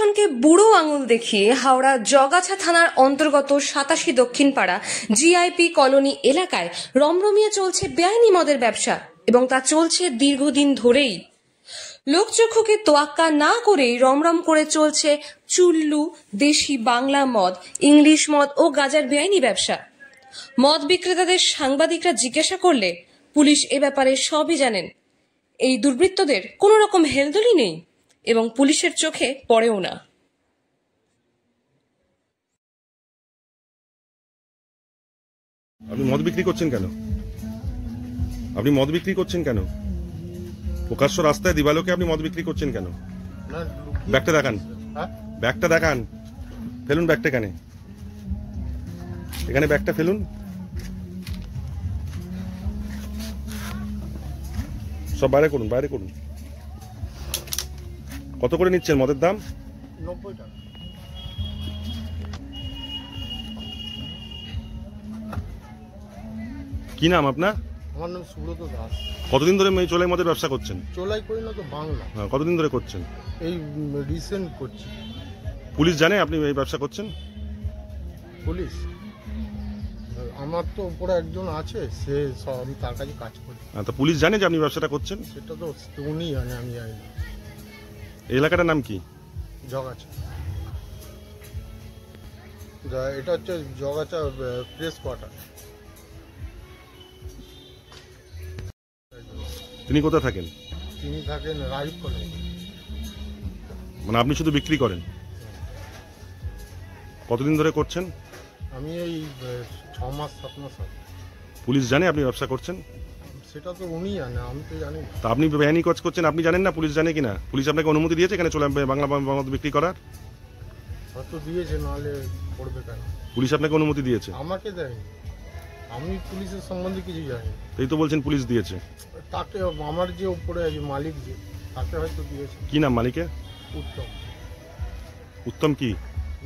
প্রশাসনকে বুড়ো আঙুল দেখিয়ে হাওড়া জগাছা থানার অন্তর্গত 87 দক্ষিণ পাড়া জিআইপি কলোনি এলাকায় রমরমিয়ে চলছে বেআইনি মদের ব্যবসা এবং তা চলছে দীর্ঘদিন ধরেই। লোকচক্ষুকে তোয়াক্কা না করেই রমরম করে চলছে চুল্লু, দেশি বাংলা মদ, ইংলিশ মদ ও গাঁজার বেআইনি ব্যবসা। মদ বিক্রেতাদের সাংবাদিকরা জিজ্ঞাসা করলে পুলিশ এ ব্যাপারে সবই জানেন। এই দুর্বৃত্তদের কোনো রকম হেলদোলই নেই এবং পুলিশের চোখে পড়েও না। আপনি মদ বিক্রি করছেন কেন? আপনি মদ বিক্রি করছেন কেন? প্রকাশ্য রাস্তায় দিবালোকে আপনি মদ বিক্রি করছেন কেন? ব্যাগটা দেখান, ব্যাগটা দেখান। ফেলুন ব্যাগটা এখানে, এখানে ব্যাগটা ফেলুন। সব বাইরে করুন, বাইরে করুন। কত করে নিচ্ছেন মদের দাম? 90 টাকা। কি নাম আপনার? আমার নাম সুব্রত দাস। কতদিন ধরে চোলাই মদের ব্যবসা করছেন? চোলাই করি না তো, বাংলা। হ্যাঁ, কতদিন ধরে করছেন? এই রিসেন্ট করছি। পুলিশ জানে আপনি এই ব্যবসা করছেন? পুলিশ আমার তো উপরে একজন আছে, সে সব, আমি তার কাছে কাজ করি। তো পুলিশ জানে যে আপনি ব্যবসাটা করছেন? সেটা তো উনি জানে, আমি জানি না। এই এলাকাটার নাম কি? জগাছা। এটা হচ্ছে জগাছা প্রেস কোয়ার্টার। তিনি কোথায় থাকেন? তিনি থাকেন রাজীব কলেজ। মানে আপনি শুধু বিক্রি করেন? কতদিন ধরে করছেন? আমি এই 6 মাস 7 মাস আগে। পুলিশ জানে আপনি ব্যবসা করছেন? সেটা তো উনি জানে, আমি তো জানি না। তা আপনি বেআইনি কাজ করছেন, আপনি জানেন না? পুলিশ জানে কিনা? পুলিশ আপনাকে অনুমতি দিয়েছে এখানে চলে বাংলা মদ বিক্রি করার? হয়তো দিয়েছে, নাহলে করবে কেন? পুলিশ আপনাকে অনুমতি দিয়েছে? আমাকে দেয়নি, আমি পুলিশের সম্বন্ধে কিছু জানি না। এই তো বলছেন পুলিশ দিয়েছে। তাকে, আমার যে উপরে আছে মালিক, যে তাকে হয়তো দিয়েছে। কি নাম মালিকের? উত্তম। উত্তম কি?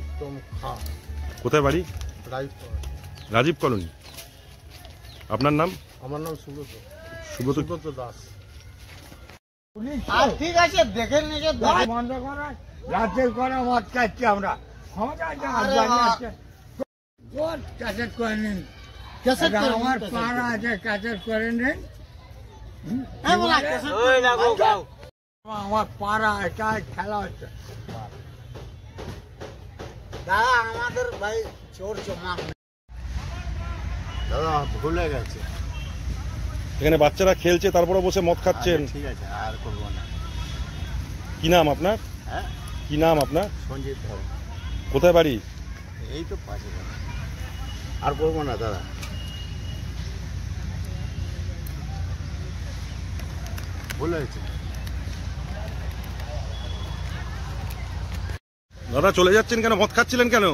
উত্তম খা। কোথায় বাড়ি? রাজীব কলোনি। আপনার নাম? আমার নাম সুব্রত। সুব্রত দাস। ঠিক আছে, দেখে নিয়ে বন্ধ করা, রাতের করে মদ খাচ্ছি আমরা। ক্যাসেট করে নিন, আমার পাড়া আছে, ক্যাসেট করে নিন। আমার পাড়া, এটা খেলা হচ্ছে। দাদা আমাদের ভাই চোর চমাক, দাদা ভুলে গেছে। এখানে বাচ্চারা খেলছে, তারপরে বসে মদ খাচ্ছেন। ঠিক আছে, আর করবো না। কি নাম আপনার? হ্যাঁ, কি নাম আপনার? সঞ্জিত ধর। কোথায় বাড়ি? এই তো পাশে। আর করবো না দাদা। ভুল হয়েছে। দাদা চলে যাচ্ছেন কেন? মদ খাচ্ছিলেন কেন?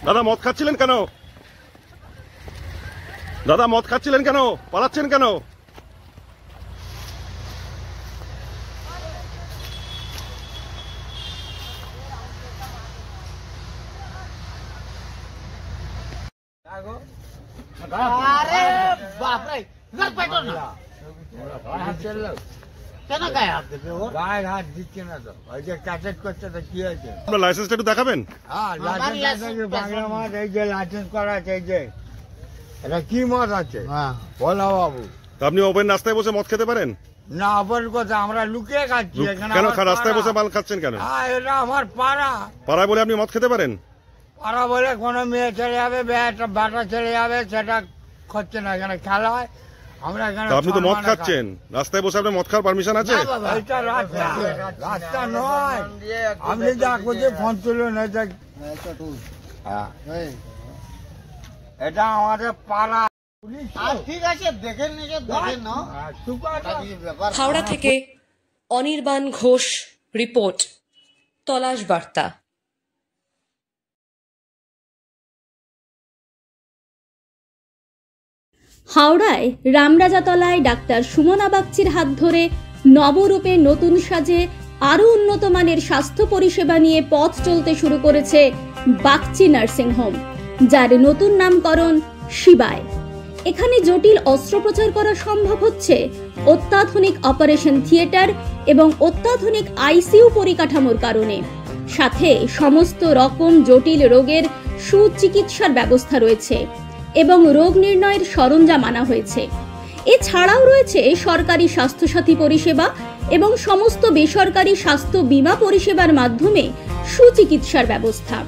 দাদা মদ খাচ্ছিলেন কেন? দাদা মদ খাচ্ছিলেন কেন? পালাচ্ছেন কেন? আরে বাপরে, কেন গায়ে হাত দেবে? ওর গায়ে হাত দিচ্ছে না তো, ওই যে ক্যাসেট করছে তো কি হয়েছে? আপনার লাইসেন্সটা একটু দেখাবেন? হ্যাঁ, লাইসেন্স বাংলা মদ, এই যে লাইসেন্স করা আছে, এই যে এটা কি মদ আছে বলো বাবু? তা আপনি ওপেন রাস্তায় বসে মদ খেতে পারেন না? ওপেন কথা, আমরা লুকিয়ে খাচ্ছি এখানে। কেন রাস্তায় বসে মাল খাচ্ছেন কেন? এটা আমার পাড়া। পাড়ায় বলে আপনি মদ খেতে পারেন? পাড়া বলে কোনো মেয়ে চলে যাবে, বেটা চলে যাবে, সেটা হচ্ছে না। এখানে খেলা হয়, আমরা এখানে। আপনি তো মদ খাচ্ছেন, রাস্তায় বসে আপনার মদ খাওয়ার পারমিশন আছে? এটা রাস্তা, রাস্তা নয়। আপনি যা করছে ফোন তুলুন। এটা আমাদের পাড়া। ঠিক আছে, দেখে নিয়ে দেখেন না। হাওড়া থেকে অনির্বাণ ঘোষ রিপোর্ট, তলাশ বার্তা। হাওড়ায় রামরাজাতলায় ডাক্তার সুমনা বাগচির হাত ধরে নবরূপে নতুন সাজে আরও উন্নত মানের স্বাস্থ্য পরিষেবা নিয়ে পথ চলতে শুরু করেছে বাগচি নার্সিং হোম, যার নতুন নামকরণ শিবায়। এখানে জটিল অস্ত্রোপচার করা সম্ভব হচ্ছে অত্যাধুনিক অপারেশন থিয়েটার এবং অত্যাধুনিক আইসিইউ পরিকাঠামোর কারণে। সাথে সমস্ত রকম জটিল রোগের সুচিকিৎসার ব্যবস্থা রয়েছে এবং রোগ নির্ণয়ের সরঞ্জাম আনা হয়েছে। এছাড়াও রয়েছে সরকারি স্বাস্থ্যসাথী পরিষেবা এবং সমস্ত বেসরকারি স্বাস্থ্য বীমা পরিষেবার মাধ্যমে সুচিকিৎসার ব্যবস্থা।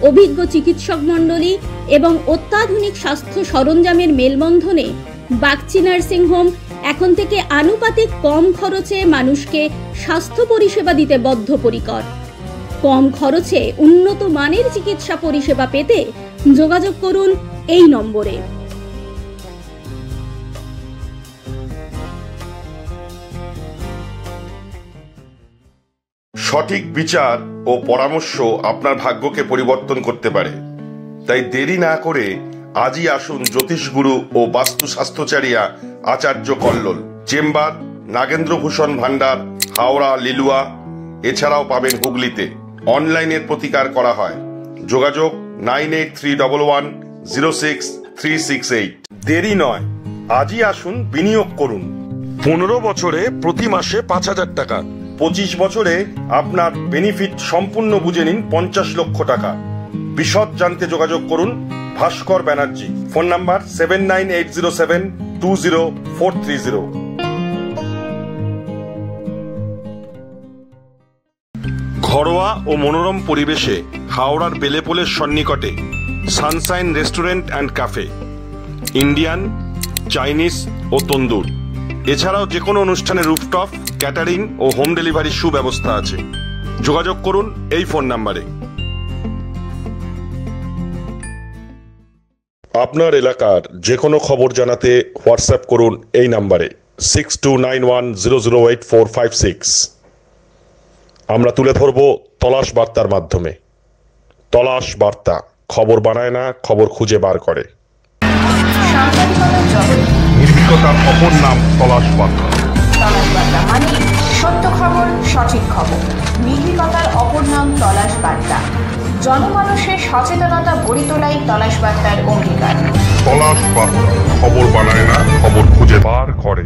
অভিজ্ঞ চিকিৎসক মণ্ডলী এবং অত্যাধুনিক স্বাস্থ্য সরঞ্জামের মেলবন্ধনে বাগচি নার্সিং হোম এখন থেকে আনুপাতিক কম খরচে মানুষকে স্বাস্থ্য পরিষেবা দিতে বদ্ধপরিকর। কম খরচে উন্নত মানের চিকিৎসা পরিষেবা পেতে যোগাযোগ করুন এই নম্বরে। সঠিক বিচার ও পরামর্শ আপনার ভাগ্যকে পরিবর্তন করতে পারে। তাই দেরি না করে আজই আসুন জ্যোতিষগুরু ও বাস্তু স্বাস্থ্যচারিয়া আচার্য কল্লোল। চেম্বার নাগেন্দ্রভূষণ ভান্ডার, হাওড়া লিলুয়া। এছাড়াও পাবেন হুগলিতে। অনলাইনের প্রতিকার করা হয়। যোগাযোগ 9831106368। দেরি নয়, আজই আসুন, বিনিয়োগ করুন। 15 বছরে প্রতি মাসে 5,000 টাকা, 25 বছরে আপনার বেনিফিট সম্পূর্ণ বুঝে নিন 50 লক্ষ টাকা। বিশদ জানতে যোগাযোগ করুন ভাস্কর ব্যানার্জি। Phone number 7980720430। ঘরোয়া ও মনোরম পরিবেশে হাওড়ার বেলেপোলের সন্নিকটে Sunshine restaurant and cafe. Indian, Chinese ও তন্দুর। এছাড়াও যে কোনো অনুষ্ঠানে রুফটপ, ক্যাটারিং ও হোম ডেলিভারির সুব্যবস্থা আছে। যোগাযোগ করুন এই ফোন নাম্বারে। আপনার এলাকার যে কোনো খবর জানাতে হোয়াটসঅ্যাপ করুন এই নাম্বারে 6291008456। আমরা তুলে ধরব তলাশ বার্তার মাধ্যমে। তলাশ বার্তা, খবর বানায় না, খবর খুঁজে বার করে। নির্ভীকতার অপর নাম তলাশ বার্তা। তলাশ বার্তা মানে সত্য খবর, সঠিক খবর। নির্ভীকতার অপর নাম তলাশ বার্তা। জনমানুষের সচেতনতা গড়ে তোলাই তলাশ বার্তার অঙ্গীকার। তলাশ বার্তা, খবর বানায় না, খবর খুঁজে বার করে।